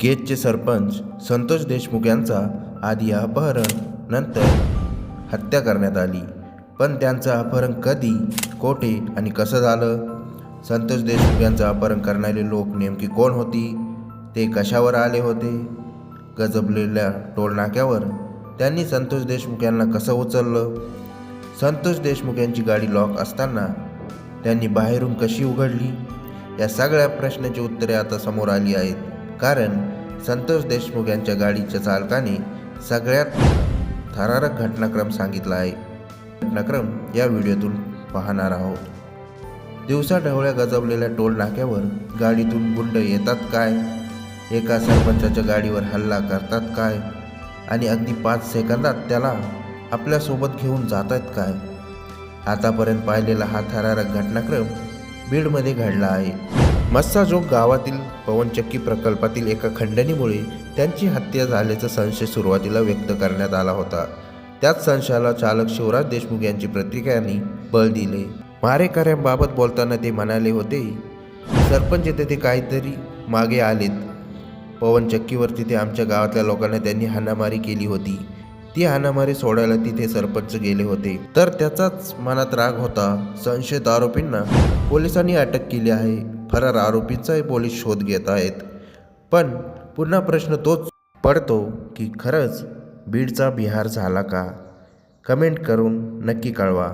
केजचे सरपंच संतोष देशमुख यांचा आधी अपहरण नंतर हत्या करण्यात आली. पण त्यांचं अपहरण कधी, कोठे आणि कसं झालं? संतोष देशमुख यांचं अपहरण करणारे लोक नेमकी कोण होती? ते कशावर आले होते? गजबलेल्या टोलनाक्यावर त्यांनी संतोष देशमुख यांना कसं उचललं? संतोष देशमुख यांची गाडी लॉक असताना त्यांनी बाहेरून कशी उघडली? या सगळ्या प्रश्नाची उत्तरे आता समोर आली आहेत. कारण संतोष देशमुख यांच्या गाडीच्या चालकाने सगळ्यात थरारक घटनाक्रम सांगितला आहे. घटनाक्रम या व्हिडिओतून पाहणार आहोत. दिवसाढवळ्या गजबलेल्या टोल नाक्यावर गाडीतून गुंड येतात काय? एका सरपंचाच्या गाडीवर हल्ला करतात काय? आणि अगदी 5 सेकंदात त्याला आपल्यासोबत घेऊन जातात काय? आतापर्यंत पाहिलेला हा थरारक घटनाक्रम बीडमध्ये घडला आहे. मस्साजोग गावातील पवनचक्की प्रकल्पातील एका खंडणीमुळे त्यांची हत्या झाल्याचा संशय सुरुवातीला व्यक्त करण्यात आला होता. त्याच संशयाला चालक शिवराज देशमुख यांची प्रतिक्रियांनी बळ दिले. मारेकऱ्यांबाबत बोलताना ते म्हणाले होते, सरपंच तिथे काहीतरी मागे आलेत. पवनचक्कीवर तिथे आमच्या गावातल्या लोकांना त्यांनी हाणामारी केली होती. ती हाणामारी सोडायला तिथे सरपंच गेले होते. तर त्याचाच मनात राग होता. संशयित आरोपींना पोलिसांनी अटक केली आहे. फरार आरोपींचाही पोलीस शोध घेत आहेत. पण पुन्हा प्रश्न तोच पडतो की खरंच बीडचा बिहार झाला का? कमेंट करून नक्की कळवा.